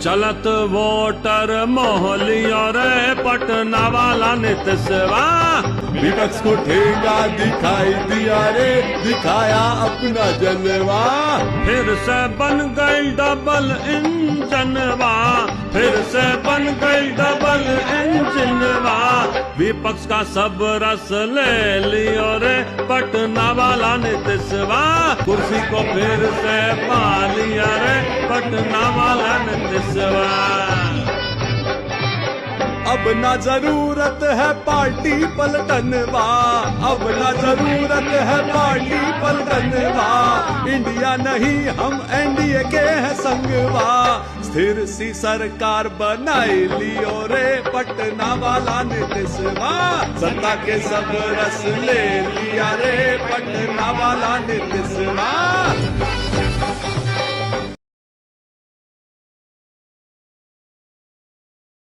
चलत वोटर मोहलियों रे पटना वाला नीतीशवा विपक्ष को ठेंगा दिखाई दिया रे दिखाया अपना जलवा फिर से बन गई डबल इंजनवा फिर से बन गई डबल इंजनवा विपक्ष का सब रस ले लियो रे पटना वाला नीतीशवा कुर्सी को फिर से पा लिया रे पटना वाला नीतीशवा अब ना जरूरत है पार्टी पलटनवा अब ना जरूरत है पार्टी पलटनवा इंडिया नहीं हम एनडीए के हैं संगवा स्थिर सी सरकार बनाई लियो रे पटना वाला नीतीशवा सत्ता के सब रस ले लिया रे पटना वाला नीतीशवा